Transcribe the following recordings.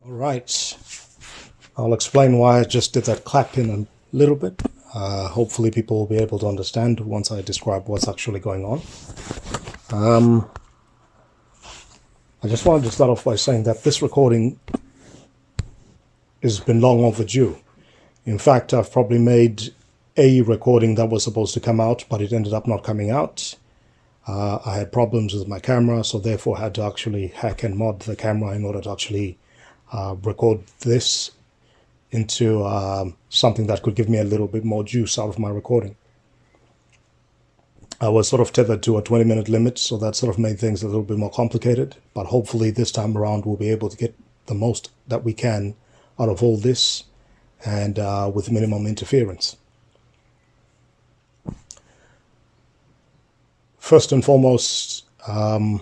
All right, I'll explain why I just did that clap in a little bit. Hopefully people will be able to understand once I describe what's actually going on. I just wanted to start off by saying that this recording has been long overdue. In fact, I've probably made a recording that was supposed to come out, but it ended up not coming out. I had problems with my camera, so therefore I had to actually hack and mod the camera in order to actually record this into something that could give me a little bit more juice out of my recording. I was sort of tethered to a 20-minute limit, so that sort of made things a little bit more complicated, but hopefully this time around we'll be able to get the most that we can out of all this and with minimum interference. First and foremost, I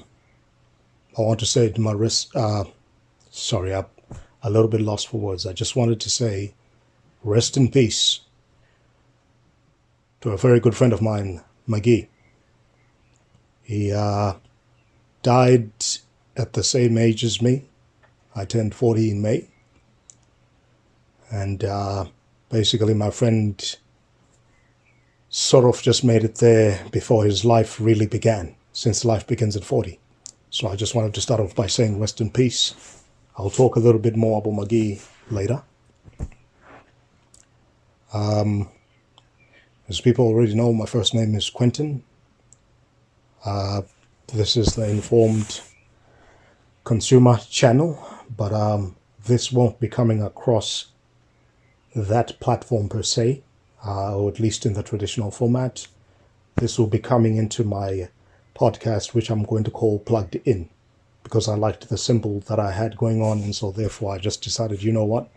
want to say to my sorry, I'm a little bit lost for words. I just wanted to say rest in peace to a very good friend of mine, McGee. He died at the same age as me. I turned 40 in May. And basically my friend sort of just made it there before his life really began, since life begins at 40. So I just wanted to start off by saying rest in peace. I'll talk a little bit more about McGee later. As people already know, my first name is Quentin. This is the Informed Consumer channel, but this won't be coming across that platform per se, or at least in the traditional format. This will be coming into my podcast, which I'm going to call Plugged In, because I liked the symbol that I had going on, and so therefore I just decided, you know what,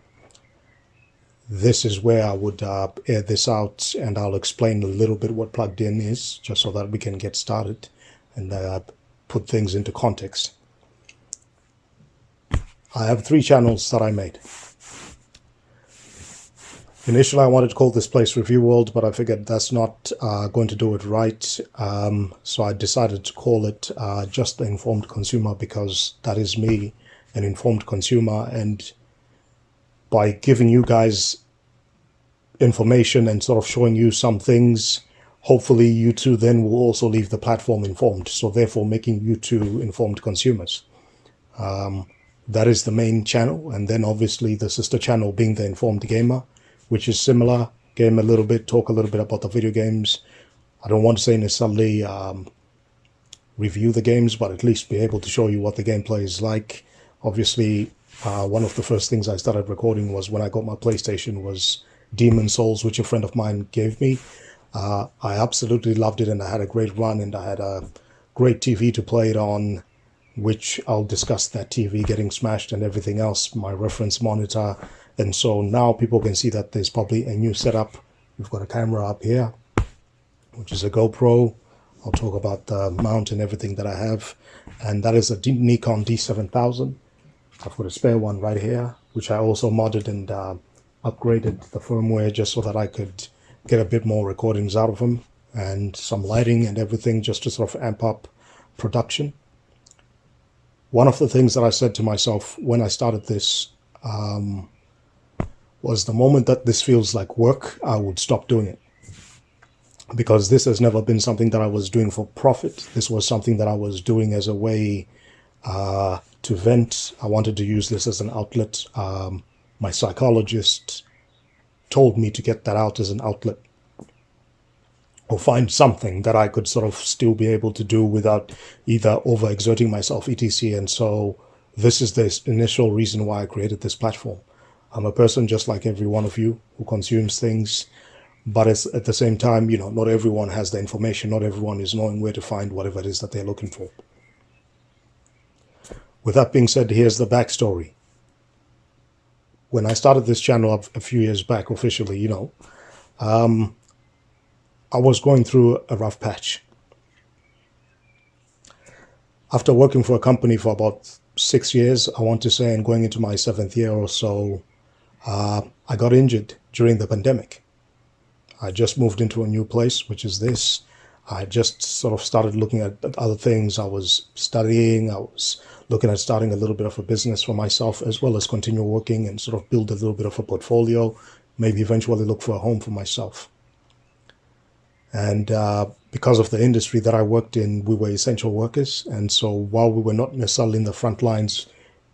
this is where I would air this out, and I'll explain a little bit what Plugged In is, just so that we can get started and put things into context. I have 3 channels that I made. Initially, I wanted to call this place Review World, but I figured that's not going to do it right. So I decided to call it just the Informed Consumer, because that is me, an informed consumer. And by giving you guys information and sort of showing you some things, hopefully you two then will also leave the platform informed. So therefore making you two informed consumers. That is the main channel. And then obviously the sister channel being the Informed Gamer, which is similar, game a little bit, talk a little bit about the video games. I don't want to say necessarily review the games, but at least be able to show you what the gameplay is like. Obviously, one of the first things I started recording was when I got my PlayStation was Demon's Souls, which a friend of mine gave me. I absolutely loved it, and I had a great run, and I had a great TV to play it on, which I'll discuss that TV getting smashed and everything else, my reference monitor. And so now people can see that there's probably a new setup. We've got a camera up here, which is a GoPro. I'll talk about the mount and everything that I have. And that is a Nikon D7000. I've got a spare one right here, which I also modded and upgraded the firmware just so that I could get a bit more recordings out of them, and some lighting and everything just to sort of amp up production. One of the things that I said to myself when I started this was the moment that this feels like work, I would stop doing it. Because this has never been something that I was doing for profit. This was something that I was doing as a way to vent. I wanted to use this as an outlet. My psychologist told me to get that out as an outlet, or find something that I could sort of still be able to do without either overexerting myself, etc. And so this is the initial reason why I created this platform. I'm a person just like every one of you who consumes things, but it's, at the same time, you know, not everyone has the information. Not everyone is knowing where to find whatever it is that they're looking for. With that being said, here's the backstory. When I started this channel a few years back officially, you know, I was going through a rough patch. After working for a company for about 6 years, I want to say, and going into my 7th year or so, I got injured during the pandemic. I just moved into a new place, which is this. I just sort of started looking at other things. I was studying, I was looking at starting a little bit of a business for myself, as well as continue working and sort of build a little bit of a portfolio, maybe eventually look for a home for myself. And because of the industry that I worked in, we were essential workers. And so while we were not necessarily in the front lines,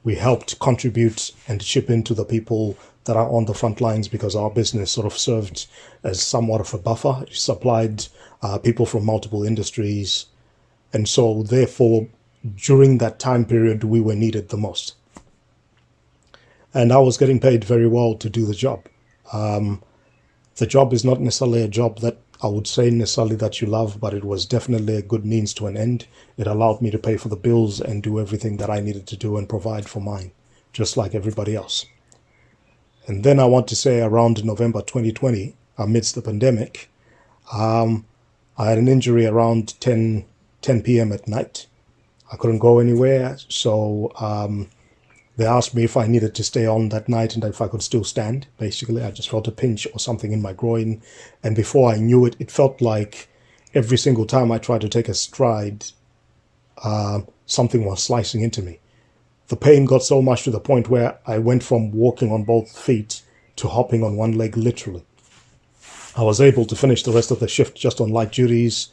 we helped contribute and chip into the people that are on the front lines, because our business sort of served as somewhat of a buffer. It supplied people from multiple industries. And so therefore, during that time period, we were needed the most. And I was getting paid very well to do the job. The job is not necessarily a job that I would say necessarily that you love, but it was definitely a good means to an end. It allowed me to pay for the bills and do everything that I needed to do and provide for mine, just like everybody else. And then I want to say around November 2020, amidst the pandemic, I had an injury around 10 p.m. at night. I couldn't go anywhere, so they asked me if I needed to stay on that night and if I could still stand. Basically, I just felt a pinch or something in my groin. And before I knew it, it felt like every single time I tried to take a stride, something was slicing into me. The pain got so much to the point where I went from walking on both feet to hopping on one leg, literally. I was able to finish the rest of the shift just on light duties.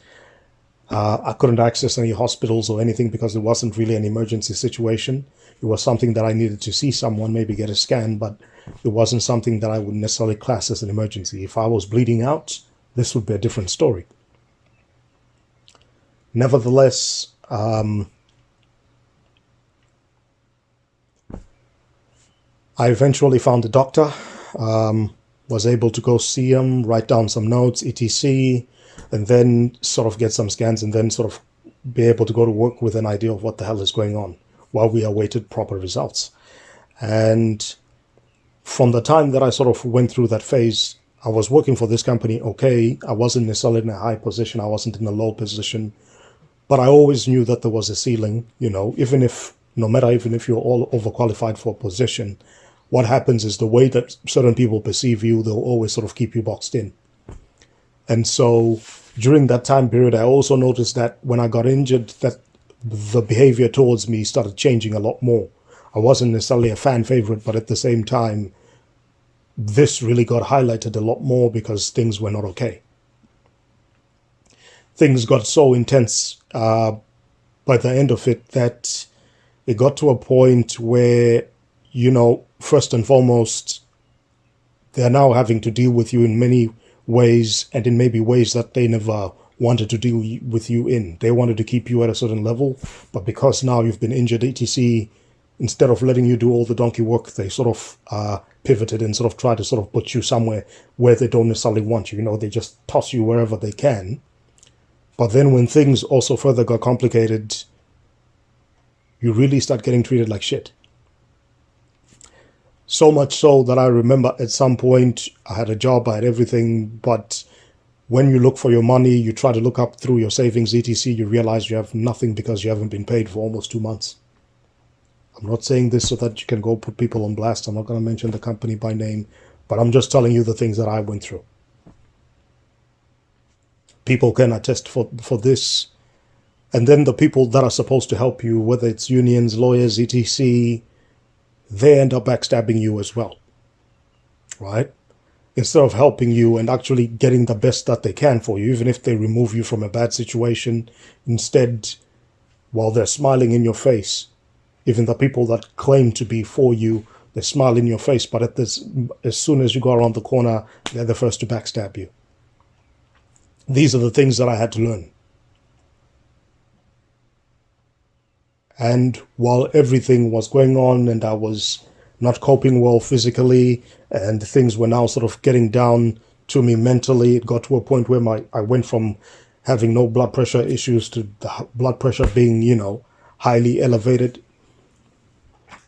I couldn't access any hospitals or anything because it wasn't really an emergency situation. It was something that I needed to see someone, maybe get a scan, but it wasn't something that I would necessarily class as an emergency. If I was bleeding out, this would be a different story. Nevertheless, I eventually found a doctor, was able to go see him, write down some notes, etc., and then sort of get some scans and then sort of be able to go to work with an idea of what the hell is going on while we awaited proper results. And from the time that I sort of went through that phase, I was working for this company, okay. I wasn't necessarily in a high position. I wasn't in a low position. But I always knew that there was a ceiling, even if you're all overqualified for a position, what happens is the way that certain people perceive you, they'll always sort of keep you boxed in. And so during that time period, I also noticed that when I got injured, that the behavior towards me started changing a lot more. I wasn't necessarily a fan favorite, but at the same time, this really got highlighted a lot more because things were not okay. Things got so intense by the end of it that it got to a point where, first and foremost, they're now having to deal with you in many ways, and in maybe ways that they never wanted to deal with you in. They wanted to keep you at a certain level, but because now you've been injured, etc., instead of letting you do all the donkey work, they sort of pivoted and sort of tried to sort of put you somewhere where they don't necessarily want you. They just toss you wherever they can. But then when things also further got complicated, you really start getting treated like shit. So much so that I remember at some point I had a job, I had everything, but when you look for your money, you try to look up through your savings, etc., you realize you have nothing because you haven't been paid for almost 2 months. I'm not saying this so that you can go put people on blast. I'm not going to mention the company by name, but I'm just telling you the things that I went through. People can attest for this. And then the people that are supposed to help you, whether it's unions, lawyers, etc., they end up backstabbing you as well, right? Instead of helping you and actually getting the best that they can for you, even if they remove you from a bad situation, instead, while they're smiling in your face, even the people that claim to be for you, they smile in your face, but as soon as you go around the corner, they're the first to backstab you. These are the things that I had to learn. And while everything was going on and I was not coping well physically and things were now sort of getting down to me mentally, it got to a point where I went from having no blood pressure issues to the blood pressure being, highly elevated.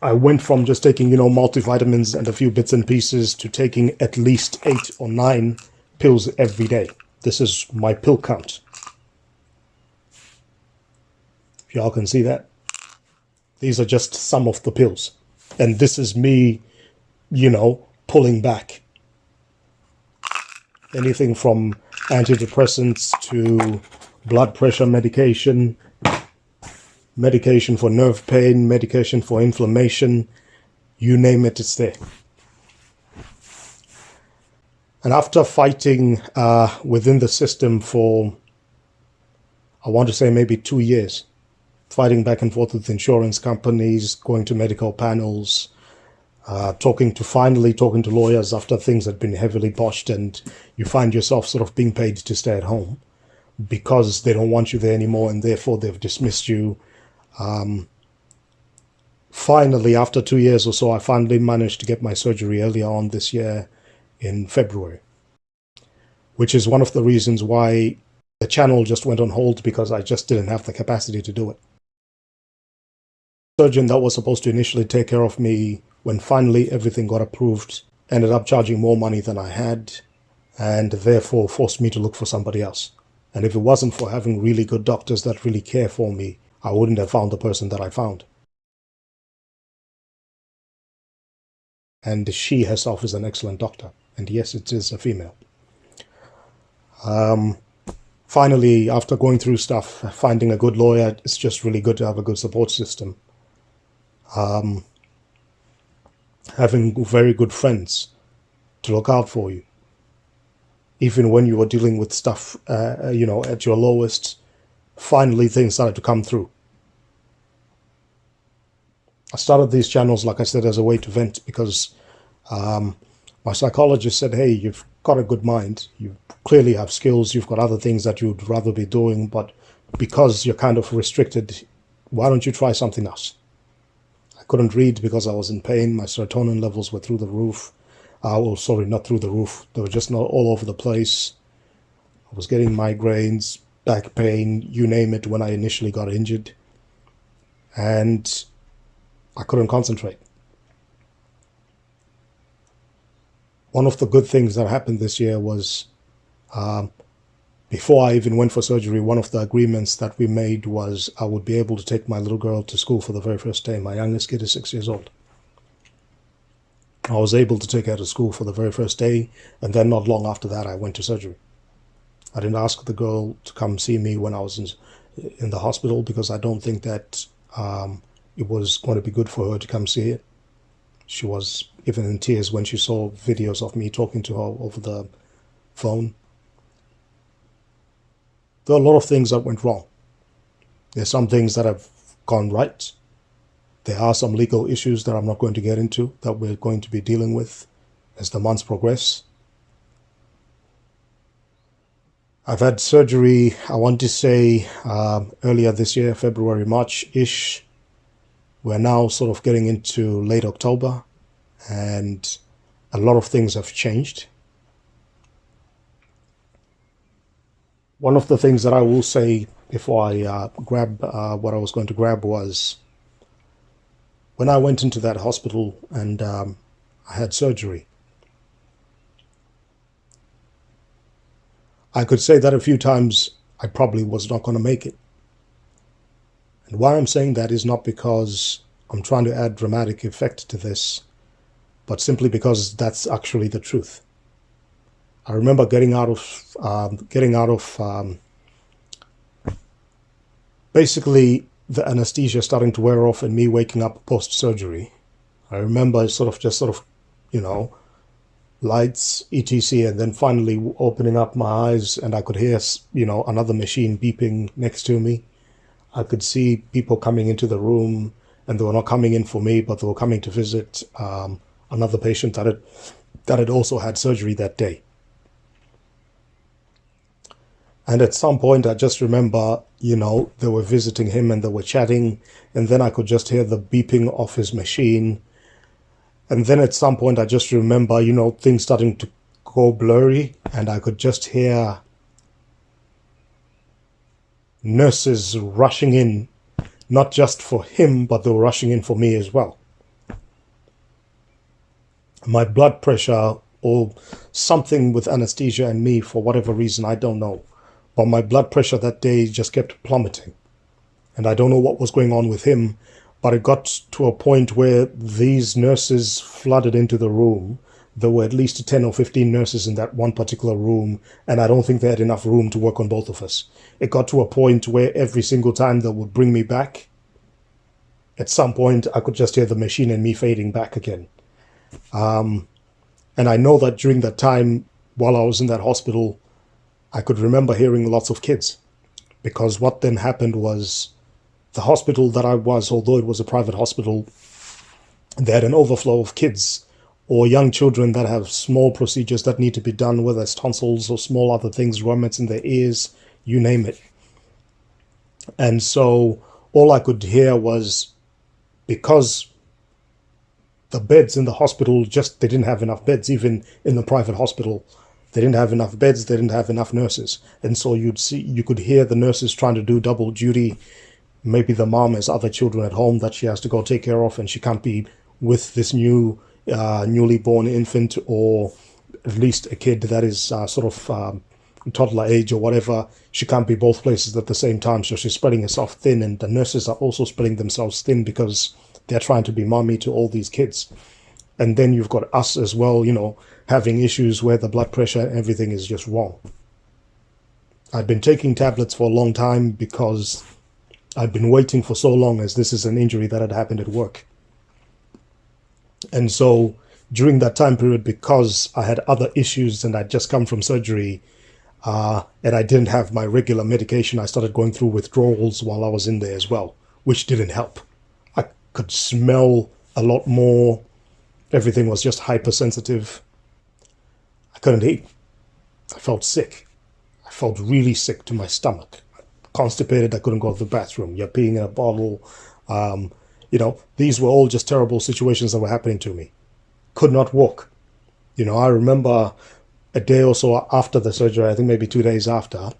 I went from just taking, multivitamins and a few bits and pieces to taking at least 8 or 9 pills every day. This is my pill count. If y'all can see that. These are just some of the pills. And this is me, pulling back. Anything from antidepressants to blood pressure medication, medication for nerve pain, medication for inflammation, you name it, it's there. And after fighting within the system for, I want to say maybe 2 years, fighting back and forth with insurance companies, going to medical panels, finally talking to lawyers after things had been heavily botched, and you find yourself sort of being paid to stay at home because they don't want you there anymore, and therefore they've dismissed you. Finally, after 2 years or so, I finally managed to get my surgery earlier on this year in February, which is one of the reasons why the channel just went on hold, because I just didn't have the capacity to do it. The surgeon that was supposed to initially take care of me when finally everything got approved ended up charging more money than I had, and therefore forced me to look for somebody else. And if it wasn't for having really good doctors that really care for me, I wouldn't have found the person that I found. And she herself is an excellent doctor. And yes, it is a female. Finally, after going through stuff, finding a good lawyer, it's just really good to have a good support system. Having very good friends to look out for you. Even when you were dealing with stuff, at your lowest, finally things started to come through. I started these channels, like I said, as a way to vent, because my psychologist said, hey, you've got a good mind, you clearly have skills, you've got other things that you'd rather be doing, but because you're kind of restricted, why don't you try something else? I couldn't read because I was in pain. My serotonin levels were through the roof. Sorry, not through the roof. They were just not all over the place. I was getting migraines, back pain, you name it, when I initially got injured. And I couldn't concentrate. One of the good things that happened this year was, before I even went for surgery, one of the agreements that we made was I would be able to take my little girl to school for the very first day. My youngest kid is 6 years old. I was able to take her to school for the very first day, and then not long after that, I went to surgery. I didn't ask the girl to come see me when I was in the hospital, because I don't think that it was going to be good for her to come see it. She was even in tears when she saw videos of me talking to her over the phone. There are a lot of things that went wrong. There's some things that have gone right. There are some legal issues that I'm not going to get into that we're going to be dealing with as the months progress. I've had surgery, I want to say, earlier this year, February, March-ish. We're now sort of getting into late October, and a lot of things have changed. One of the things that I will say before I grab what I was going to grab was, when I went into that hospital and I had surgery, I could say that a few times I probably was not going to make it. And why I'm saying that is not because I'm trying to add dramatic effect to this, but simply because that's actually the truth. I remember getting out of basically the anesthesia starting to wear off and me waking up post-surgery. I remember lights, etc., and then finally opening up my eyes, and I could hear, another machine beeping next to me. I could see people coming into the room, and they were not coming in for me, but they were coming to visit another patient that had also had surgery that day. And at some point, I just remember, they were visiting him and they were chatting, and then I could just hear the beeping of his machine. And then at some point, I just remember, things starting to go blurry, and I could just hear nurses rushing in, not just for him, but they were rushing in for me as well. My blood pressure, or something with anesthesia and me, for whatever reason, I don't know, but my blood pressure that day just kept plummeting. And I don't know what was going on with him, but it got to a point where these nurses flooded into the room. there were at least 10 or 15 nurses in that one particular room, and I don't think they had enough room to work on both of us. It got to a point where every single time they would bring me back, at some point I could just hear the machine and me fading back again. And I know that during that time, while I was in that hospital, I could remember hearing lots of kids. Because what then happened was the hospital that I was, although it was a private hospital, they had an overflow of kids or young children that have small procedures that need to be done, whether it's tonsils or small other things, rummets in their ears, you name it. And so all I could hear was, because the beds in the hospital, they didn't have enough beds, even in the private hospital. They didn't have enough beds, they didn't have enough nurses. And so you could hear the nurses trying to do double duty. Maybe the mom has other children at home that she has to go take care of, and she can't be with this newly born infant, or at least a kid that is toddler age or whatever. She can't be both places at the same time, so she's spreading herself thin, and the nurses are also spreading themselves thin because they're trying to be mommy to all these kids. And then you've got us as well, having issues where the blood pressure and everything is just wrong. I've been taking tablets for a long time because I've been waiting for so long, as this is an injury that had happened at work. And so during that time period, because I had other issues and I'd just come from surgery, and I didn't have my regular medication, I started going through withdrawals while I was in there as well, which didn't help. I could smell a lot more. Everything was just hypersensitive. I couldn't eat. I felt sick. I felt really sick to my stomach. Constipated, I couldn't go to the bathroom. You're peeing in a bottle. These were all just terrible situations that were happening to me. Could not walk. I remember a day or so after the surgery, I think maybe 2 days after,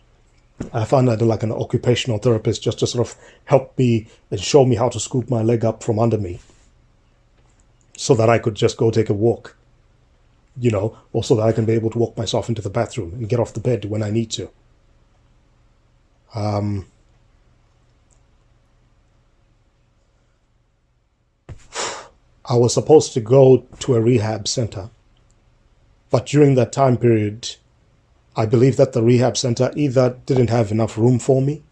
I found out like an occupational therapist just to sort of help me and show me how to scoop my leg up from under me so that I could just go take a walk, or so that I can be able to walk myself into the bathroom and get off the bed when I need to. I was supposed to go to a rehab center, but during that time period, I believe that the rehab center either didn't have enough room for me,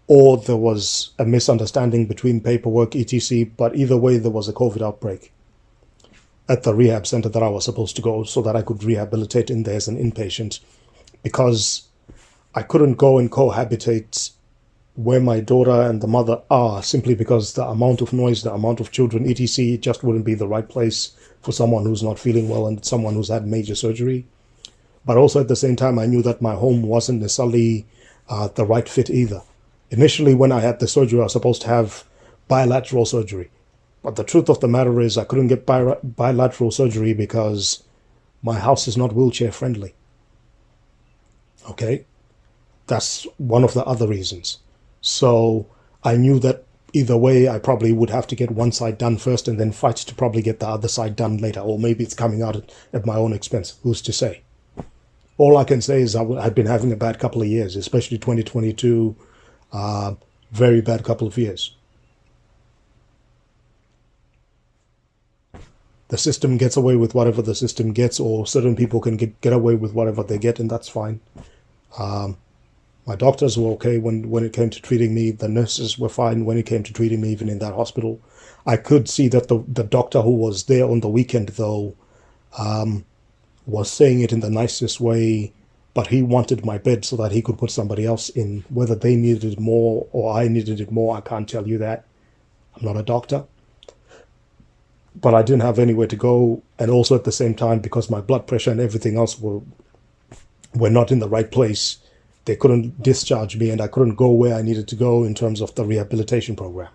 or there was a misunderstanding between paperwork, etc. But either way, there was a COVID outbreak at the rehab center that I was supposed to go, so that I could rehabilitate in there as an inpatient, because I couldn't go and cohabitate where my daughter and the mother are, simply because the amount of noise, the amount of children, etc., just wouldn't be the right place for someone who's not feeling well and someone who's had major surgery. But also at the same time, I knew that my home wasn't necessarily the right fit either. Initially, when I had the surgery, I was supposed to have bilateral surgery. But the truth of the matter is I couldn't get bilateral surgery because my house is not wheelchair friendly. Okay? That's one of the other reasons. So I knew that either way, I probably would have to get one side done first and then fight to probably get the other side done later. Or maybe it's coming out at my own expense. Who's to say? All I can say is I've been having a bad couple of years, especially 2022, very bad couple of years. The system gets away with whatever the system gets, or certain people can get away with whatever they get, and that's fine. My doctors were okay when it came to treating me. The nurses were fine when it came to treating me, even in that hospital. I could see that the doctor who was there on the weekend, though, was saying it in the nicest way, but he wanted my bed so that he could put somebody else in. Whether they needed it more or I needed it more, I can't tell you that. I'm not a doctor. But I didn't have anywhere to go, and also at the same time, because my blood pressure and everything else were not in the right place, they couldn't discharge me, and I couldn't go where I needed to go in terms of the rehabilitation program.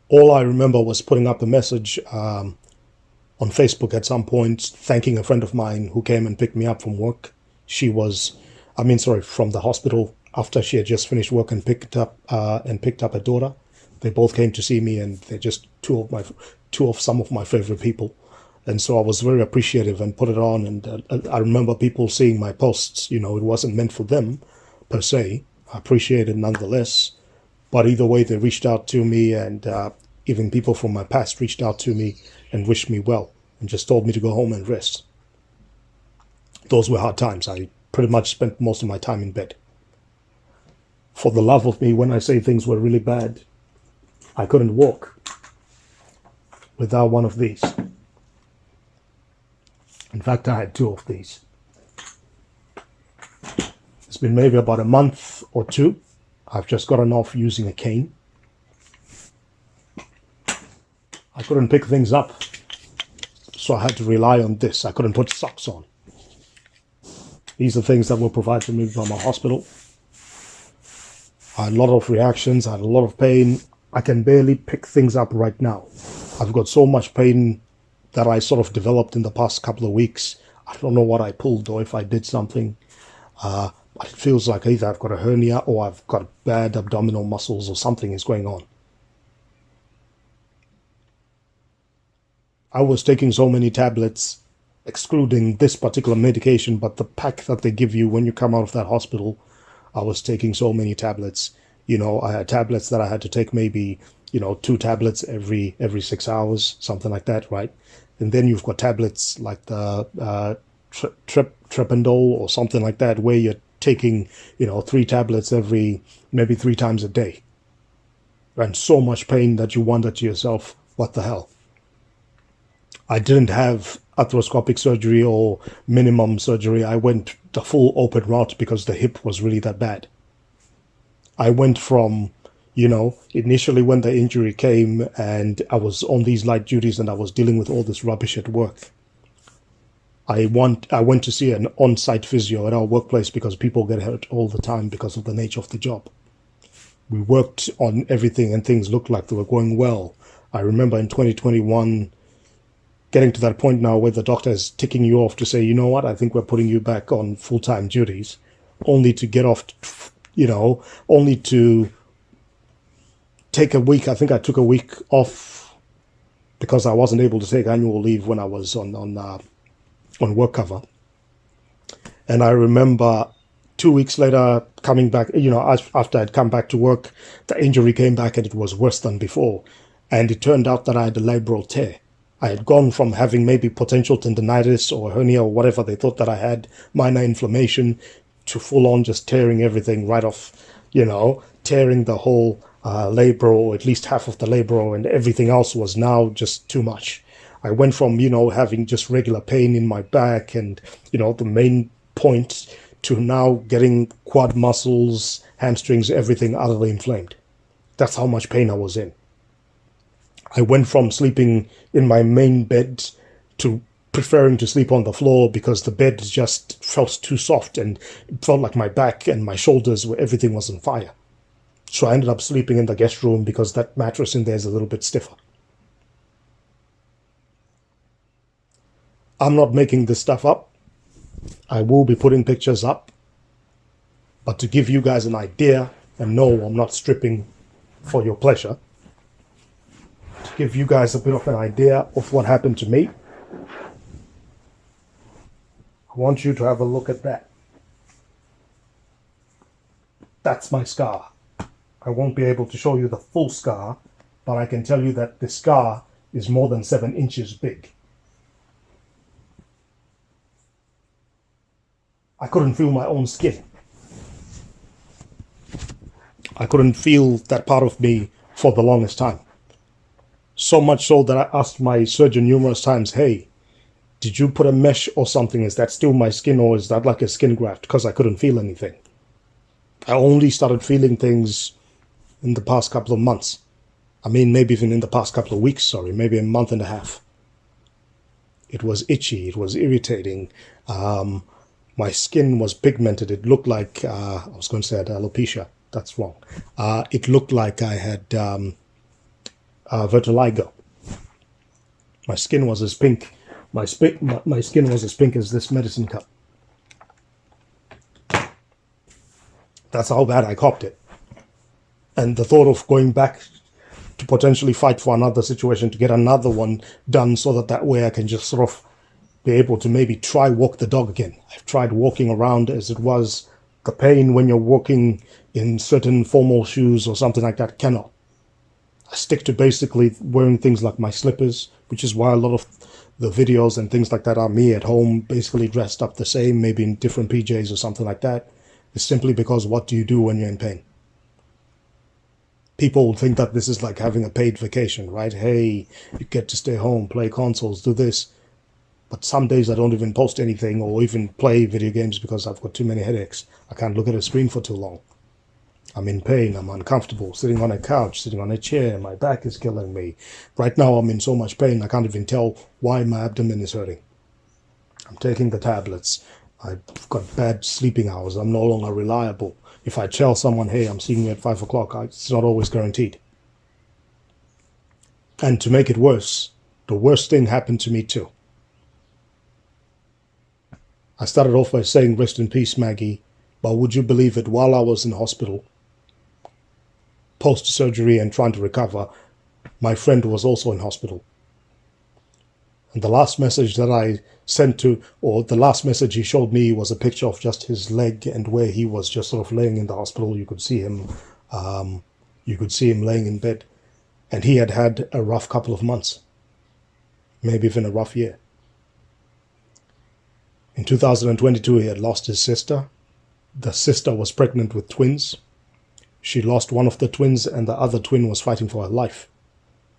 All I remember was putting up a message on Facebook at some point, thanking a friend of mine who came and picked me up from work. From the hospital, after she had just finished work and picked up a daughter. They both came to see me, and they're just two of some of my favorite people. And so I was very appreciative and put it on. And I remember people seeing my posts. It wasn't meant for them per se. I appreciate it nonetheless. But either way, they reached out to me, and even people from my past reached out to me and wished me well and just told me to go home and rest. Those were hard times. I pretty much spent most of my time in bed. For the love of me, when I say things were really bad, I couldn't walk without one of these. In fact, I had two of these. It's been maybe about a month or two. I've just gotten off using a cane. I couldn't pick things up, so I had to rely on this. I couldn't put socks on. These are things that were provided to me from a hospital. I had a lot of reactions. I had a lot of pain. I can barely pick things up right now. I've got so much pain that I sort of developed in the past couple of weeks. I don't know what I pulled or if I did something. But it feels like either I've got a hernia or I've got bad abdominal muscles or something is going on. I was taking so many tablets, excluding this particular medication, but the pack that they give you when you come out of that hospital, I was taking so many tablets. You know, I had tablets that I had to take maybe, 2 tablets every 6 hours, something like that, right? And then you've got tablets like the Trependol or something like that, where you're taking, 3 tablets maybe 3 times a day. And so much pain that you wonder to yourself, what the hell? I didn't have arthroscopic surgery or minimum surgery. I went the full open route because the hip was really that bad. I went from, initially when the injury came and I was on these light duties and I was dealing with all this rubbish at work. I went to see an on-site physio at our workplace because people get hurt all the time because of the nature of the job. We worked on everything and things looked like they were going well. I remember in 2021, getting to that point now where the doctor is ticking you off to say, you know what, I think we're putting you back on full-time duties, only to get off, only to take a week. I think I took a week off because I wasn't able to take annual leave when I was on work cover. And I remember 2 weeks later coming back, after I'd come back to work, the injury came back and it was worse than before. And it turned out that I had a labral tear. I had gone from having maybe potential tendinitis or hernia or whatever they thought that I had, minor inflammation, to full on just tearing everything right off, tearing the whole labral, or at least half of the labral, and everything else was now just too much. I went from, having just regular pain in my back and, the main point, to now getting quad muscles, hamstrings, everything utterly inflamed. That's how much pain I was in. I went from sleeping in my main bed to preferring to sleep on the floor because the bed just felt too soft and it felt like my back and my shoulders, where everything was on fire. So I ended up sleeping in the guest room because that mattress in there is a little bit stiffer. I'm not making this stuff up. I will be putting pictures up. But to give you guys an idea, and no, I'm not stripping for your pleasure, to give you guys a bit of an idea of what happened to me, I want you to have a look at that. That's my scar. I won't be able to show you the full scar, but I can tell you that the scar is more than 7 inches big. I couldn't feel my own skin. I couldn't feel that part of me for the longest time. So much so that I asked my surgeon numerous times, hey, did you put a mesh or something? Is that still my skin, or is that like a skin graft? Because I couldn't feel anything. I only started feeling things in the past couple of months. I mean, maybe even in the past couple of weeks, maybe a month and a half. It was itchy. It was irritating. My skin was pigmented. It looked like, I was going to say I had alopecia. That's wrong. It looked like I had vitiligo. My skin was as pink. My skin was as pink as this medicine cup. That's how bad I copped it. And the thought of going back to potentially fight for another situation, to get another one done so that way I can just sort of be able to maybe try walk the dog again. I've tried walking around as it was. The pain when you're walking in certain formal shoes or something like that cannot. I stick to basically wearing things like my slippers, which is why a lot of the videos and things like that are me at home, basically dressed up the same, maybe in different PJs or something like that. It's simply because what do you do when you're in pain? People think that this is like having a paid vacation, right? Hey, you get to stay home, play consoles, do this. But some days I don't even post anything or even play video games because I've got too many headaches. I can't look at a screen for too long. I'm in pain, I'm uncomfortable, sitting on a couch, sitting on a chair, my back is killing me. Right now I'm in so much pain I can't even tell why my abdomen is hurting. I'm taking the tablets. I've got bad sleeping hours. I'm no longer reliable. If I tell someone, hey, I'm seeing you at 5 o'clock, it's not always guaranteed. And to make it worse, the worst thing happened to me too. I started off by saying, rest in peace, Maggie, but would you believe it, while I was in hospital, post-surgery and trying to recover, my friend was also in hospital. And the last message that I sent to, or the last message he showed me was a picture of just his leg and where he was just sort of laying in the hospital. You could see him laying in bed. And he had had a rough couple of months, maybe even a rough year. In 2022, he had lost his sister. The sister was pregnant with twins. She lost one of the twins and the other twin was fighting for her life.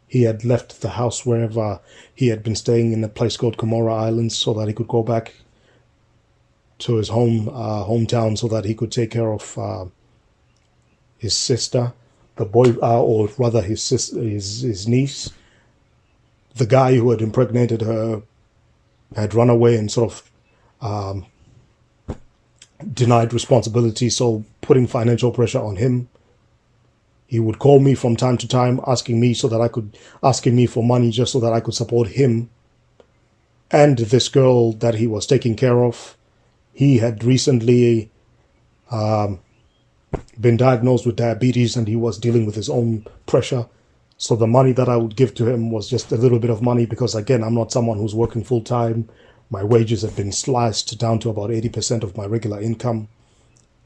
He had left the house wherever he had been staying in a place called Comora Islands so that he could go back to his hometown so that he could take care of his sister, the boy, or rather his niece. The guy who had impregnated her had run away and sort of denied responsibility, so putting financial pressure on him. He would call me from time to time, asking me for money just so that I could support him and this girl that he was taking care of. He had recently been diagnosed with diabetes and he was dealing with his own pressure. So the money that I would give to him was just a little bit of money because, again, I'm not someone who's working full time. My wages have been sliced down to about 80% of my regular income.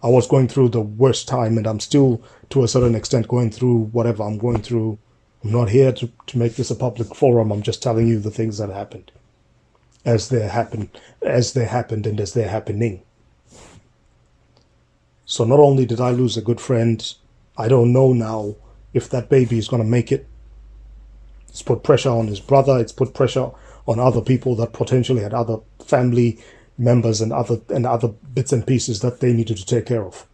I was going through the worst time, and I'm still, to a certain extent, going through whatever I'm going through. I'm not here to make this a public forum. I'm just telling you the things that happened, as they happened, and as they're happening. So not only did I lose a good friend, I don't know now if that baby is going to make it. It's put pressure on his brother. It's put pressure on other people that potentially had other family members and other bits and pieces that they needed to take care of.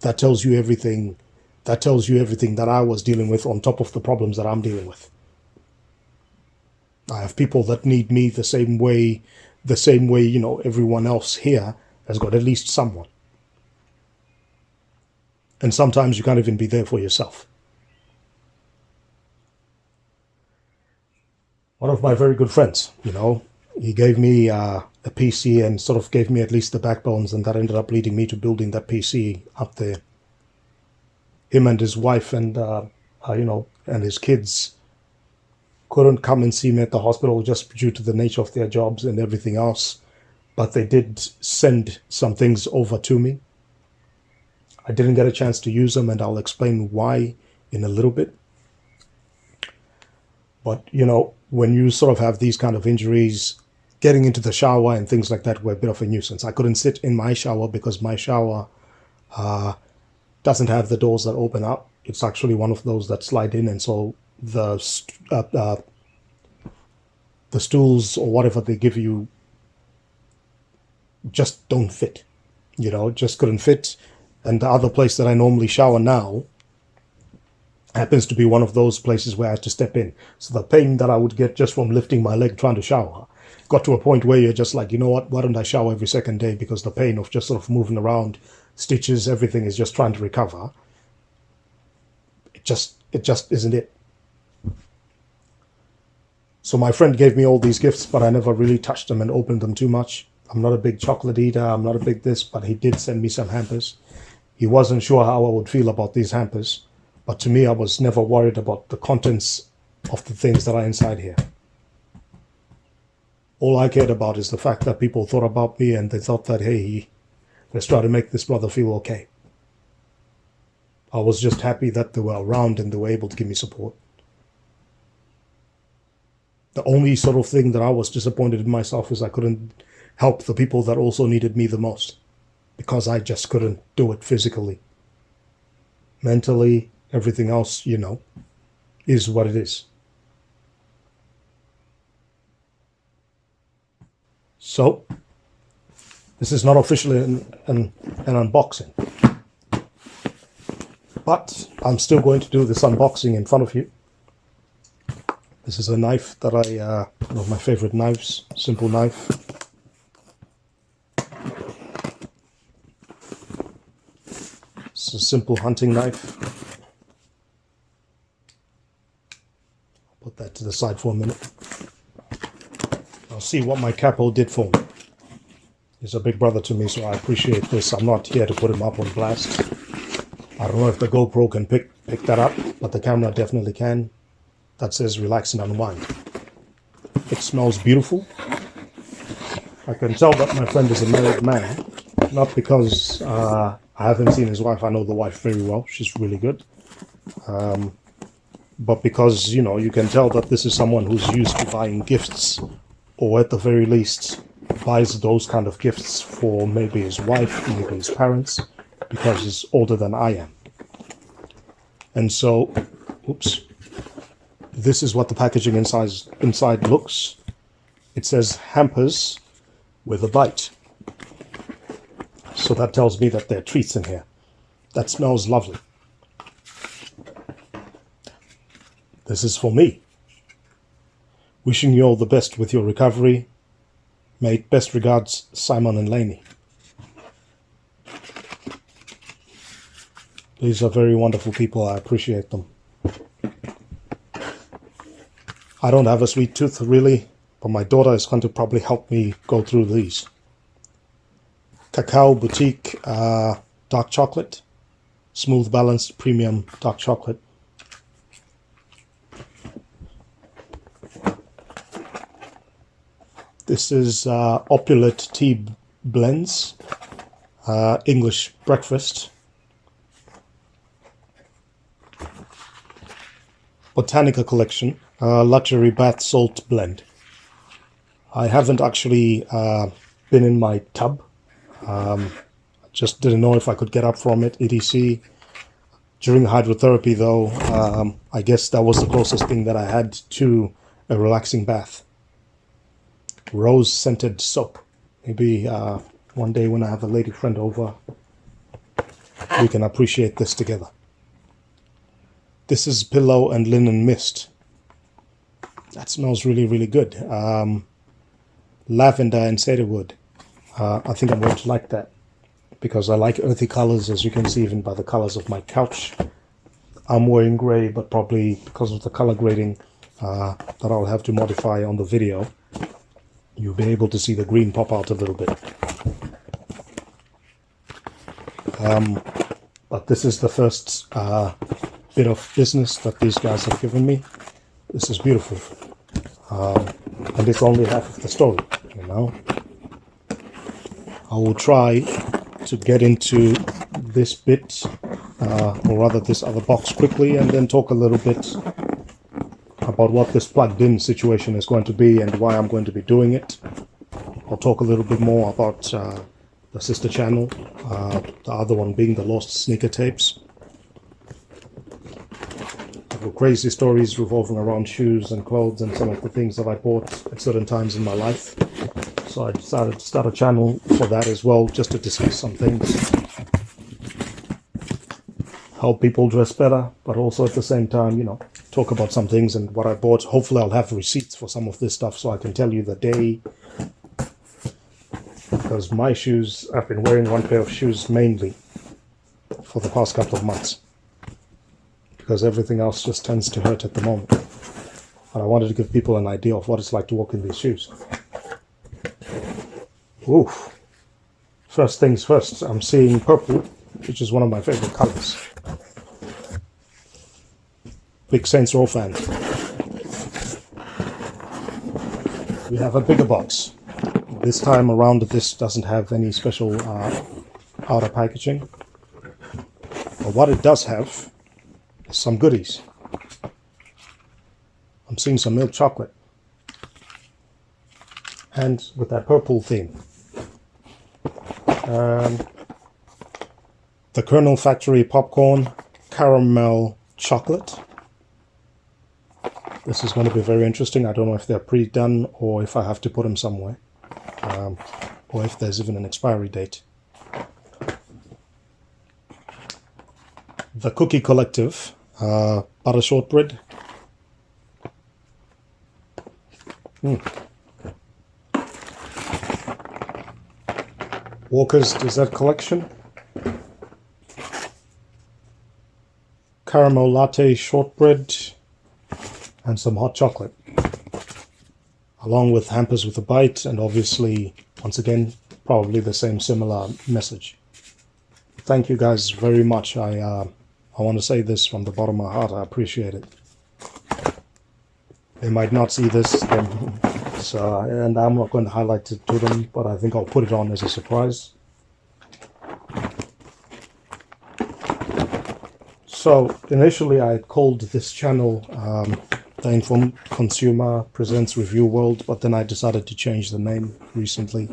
That tells you everything. That tells you everything that I was dealing with on top of the problems that I'm dealing with. I have people that need me the same way, everyone else here has got at least someone. And sometimes you can't even be there for yourself. One of my very good friends, he gave me a PC and sort of gave me at least the backbones, and that ended up leading me to building that PC up there. Him and his wife and his kids couldn't come and see me at the hospital just due to the nature of their jobs and everything else, but they did send some things over to me. I didn't get a chance to use them, and I'll explain why in a little bit. But, when you sort of have these kind of injuries, getting into the shower and things like that were a bit of a nuisance. I couldn't sit in my shower because my shower doesn't have the doors that open up. It's actually one of those that slide in, and so the stools or whatever they give you just don't fit. Just couldn't fit. And the other place that I normally shower now happens to be one of those places where I had to step in. So the pain that I would get just from lifting my leg trying to shower got to a point where you're just like, you know what, why don't I shower every second day? Because the pain of just sort of moving around, stitches, everything is just trying to recover. It just isn't it. So my friend gave me all these gifts, but I never really touched them and opened them too much. I'm not a big chocolate eater, I'm not a big this, but he did send me some hampers. He wasn't sure how I would feel about these hampers. But to me, I was never worried about the contents of the things that are inside here. All I cared about is the fact that people thought about me and they thought that, hey, let's try to make this brother feel okay. I was just happy that they were around and they were able to give me support. The only sort of thing that I was disappointed in myself is I couldn't help the people that also needed me the most, because I just couldn't do it physically. Mentally, everything else, you know, is what it is. So, this is not officially an unboxing, but I'm still going to do this unboxing in front of you. This is a knife that one of my favorite knives, simple knife. It's a simple hunting knife. I'll put that to the side for a minute. I'll see what my capo did for me. He's a big brother to me, so I appreciate this. I'm not here to put him up on blast. I don't know if the GoPro can pick that up, but the camera definitely can. That says relax and unwind. It smells beautiful. I can tell that my friend is a married man, not because I haven't seen his wife. I know the wife very well. She's really good. But because, you know, you can tell that this is someone who's used to buying gifts, or at the very least buys those kind of gifts for maybe his wife, maybe his parents, because he's older than I am. And so, oops, this is what the packaging inside looks. It says hampers with a bite. So that tells me that there are treats in here. That smells lovely. This is for me. Wishing you all the best with your recovery. Mate, best regards, Simon and Lainey. These are very wonderful people. I appreciate them. I don't have a sweet tooth really, but my daughter is going to probably help me go through these. Cacao Boutique dark chocolate. Smooth balanced premium dark chocolate. This is Opulent Tea Blends, English Breakfast. Botanica Collection, Luxury Bath Salt Blend. I haven't actually been in my tub. I just didn't know if I could get up from it, etc. During hydrotherapy though, I guess that was the closest thing that I had to a relaxing bath. Rose scented soap. Maybe one day when I have a lady friend over, we can appreciate this together. This is Pillow and Linen Mist. That smells really, really good. Lavender and cedarwood. I think I'm going to like that, because I like earthy colors, as you can see even by the colors of my couch. I'm wearing gray, but probably because of the color grading that I'll have to modify on the video, you'll be able to see the green pop out a little bit. But this is the first bit of business that these guys have given me. This is beautiful. And it's only half of the story, you know. I will try to get into this bit, or rather this other box quickly, and then talk a little bit about what this plugged in situation is going to be and why I'm going to be doing it. I'll talk a little bit more about the sister channel, the other one being the Lost Sneaker Tapes. Crazy stories revolving around shoes and clothes and some of the things that I bought at certain times in my life. So I decided to start a channel for that as well, just to discuss some things. Help people dress better, but also at the same time, you know, talk about some things and what I bought. Hopefully I'll have receipts for some of this stuff so I can tell you the day. Because my shoes, I've been wearing one pair of shoes mainly for the past couple of months, because everything else just tends to hurt at the moment. And I wanted to give people an idea of what it's like to walk in these shoes. Oof. First things first, I'm seeing purple, which is one of my favorite colors. Big Saints Row fan. We have a bigger box. This time around, this doesn't have any special outer packaging. But what it does have is some goodies. I'm seeing some milk chocolate. and with that purple theme. The Kernel Factory popcorn, caramel chocolate. This is going to be very interesting. I don't know if they're pre-done or if I have to put them somewhere, or if there's even an expiry date. The Cookie Collective, butter shortbread. Walker's Dessert Collection. Caramel latte shortbread and some hot chocolate, along with hampers with a bite, and obviously, once again, probably the same similar message. Thank you guys very much. I want to say this from the bottom of my heart. I appreciate it. They might not see this, and I'm not going to highlight it to them, but I think I'll put it on as a surprise. So initially I called this channel The Informed Consumer Presents Review World, but then I decided to change the name recently.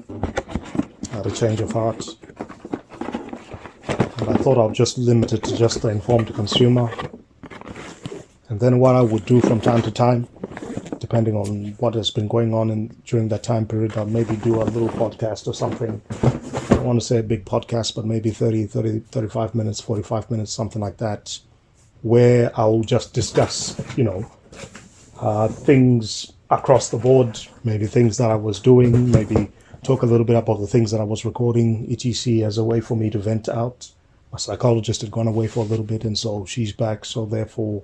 I had a change of heart. And I thought I'll just limit it to just The Informed Consumer. And then what I would do from time to time, depending on what has been going on during that time period, I'll maybe do a little podcast or something. I don't want to say a big podcast, but maybe 35 minutes, 45 minutes, something like that, where I'll just discuss, things across the board, maybe things that I was doing, maybe talk a little bit about the things that I was recording, etc., as a way for me to vent out. My psychologist had gone away for a little bit, and so she's back, so therefore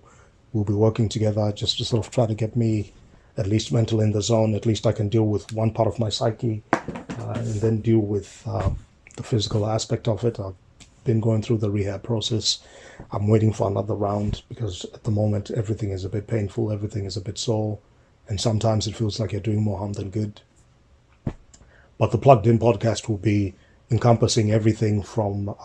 we'll be working together just to sort of try to get me at least mental in the zone. At least I can deal with one part of my psyche, and then deal with the physical aspect of it. I've been going through the rehab process. I'm waiting for another round because at the moment everything is a bit painful, everything is a bit sore, and sometimes it feels like you're doing more harm than good. But the Plugged In podcast will be encompassing everything from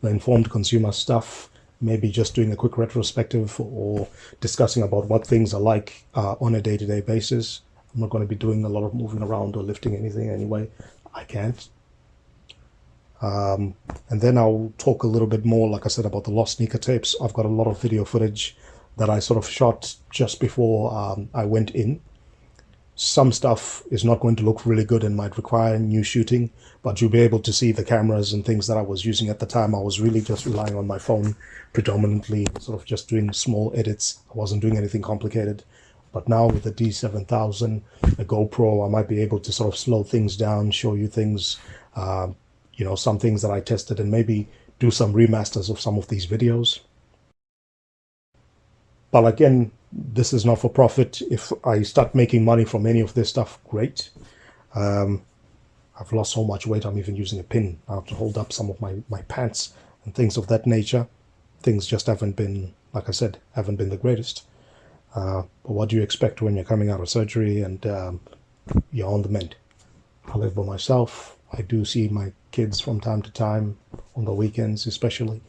the informed consumer stuff, maybe just doing a quick retrospective or discussing about what things are like on a day-to-day basis. I'm not going to be doing a lot of moving around or lifting anything anyway. I can't. And then I'll talk a little bit more, like I said, about the lost sneaker tapes. I've got a lot of video footage that I sort of shot just before I went in. Some stuff is not going to look really good and might require new shooting, but you'll be able to see the cameras and things that I was using at the time. I was really just relying on my phone predominantly, sort of just doing small edits. I wasn't doing anything complicated. But now with the D7000, a GoPro, I might be able to sort of slow things down, show you things, some things that I tested, and maybe do some remasters of some of these videos. But again, this is not for profit. If I start making money from any of this stuff, great. I've lost so much weight, I'm even using a pin now to hold up some of my pants and things of that nature. Things just haven't been, like I said, haven't been the greatest. But what do you expect when you're coming out of surgery and you're on the mend? I live by myself. I do see my kids from time to time, on the weekends especially.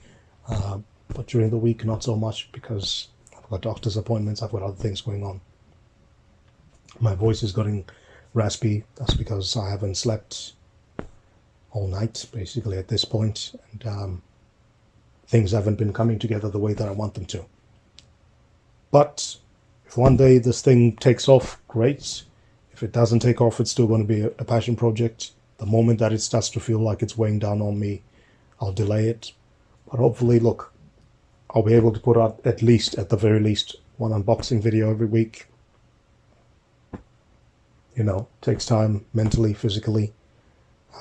But during the week, not so much, because I've got doctor's appointments, I've got other things going on. My voice is getting raspy. That's because I haven't slept all night, basically, at this point. And things haven't been coming together the way that I want them to. But if one day this thing takes off, great. If it doesn't take off, it's still going to be a passion project. The moment that it starts to feel like it's weighing down on me, I'll delay it. But hopefully, look, I'll be able to put out at the very least, one unboxing video every week. Takes time mentally, physically.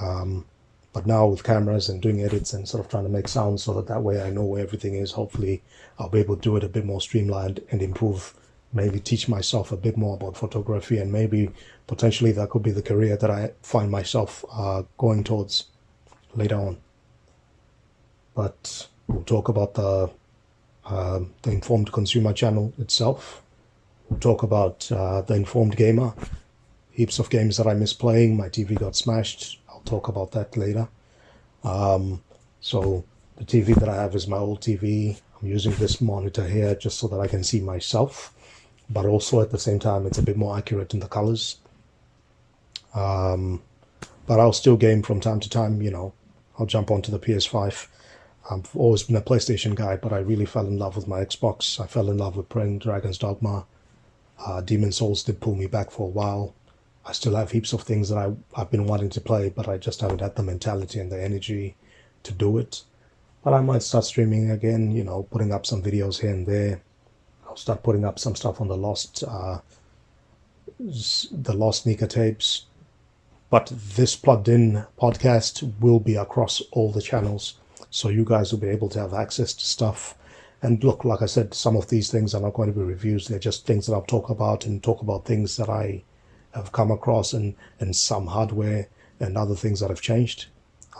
But now with cameras and doing edits and sort of trying to make sounds so that way I know where everything is, hopefully I'll be able to do it a bit more streamlined and improve, maybe teach myself a bit more about photography, and maybe potentially that could be the career that I find myself going towards later on. But we'll talk about the Informed Consumer channel itself. We'll talk about the Informed Gamer. Heaps of games that I miss playing. My TV got smashed. I'll talk about that later. So the TV that I have is my old TV. I'm using this monitor here just so that I can see myself, but also at the same time it's a bit more accurate in the colors. But I'll still game from time to time, you know. I'll jump onto the PS5. I've always been a PlayStation guy, but I really fell in love with my Xbox. I fell in love with playing Dragon's Dogma. Demon Souls did pull me back for a while. I still have heaps of things that I've been wanting to play, but I just haven't had the mentality and the energy to do it. But I might start streaming again, you know, putting up some videos here and there. I'll start putting up some stuff on the Lost Sneaker tapes. But this plugged in podcast will be across all the channels, so you guys will be able to have access to stuff. And look, like I said, some of these things are not going to be reviews. They're just things that I'll talk about, and talk about things that I have come across, and some hardware and other things that have changed.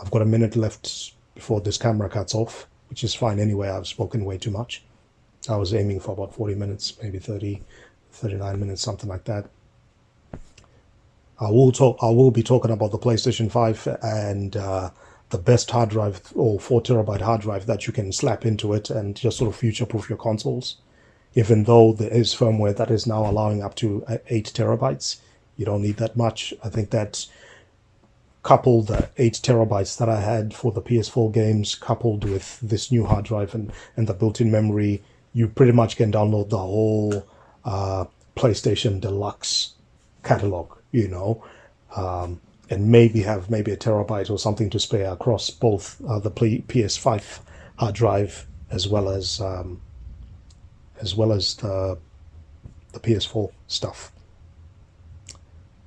I've got a minute left before this camera cuts off, which is fine anyway. I've spoken way too much. I was aiming for about 40 minutes, maybe 30, 39 minutes, something like that. I will be talking about the PlayStation 5 and the best hard drive, or 4 terabyte hard drive that you can slap into it and just sort of future-proof your consoles. Even though there is firmware that is now allowing up to 8 terabytes, you don't need that much. I think that coupled the 8 terabytes that I had for the PS4 games, coupled with this new hard drive and the built-in memory, you pretty much can download the whole PlayStation Deluxe catalog, you know, and maybe have a terabyte or something to spare across both the PS5 hard drive as well as the PS4 stuff.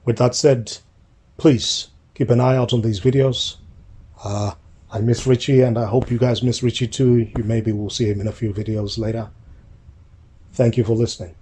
With that said, please keep an eye out on these videos. I miss Richie, and I hope you guys miss Richie too. You maybe will see him in a few videos later. Thank you for listening.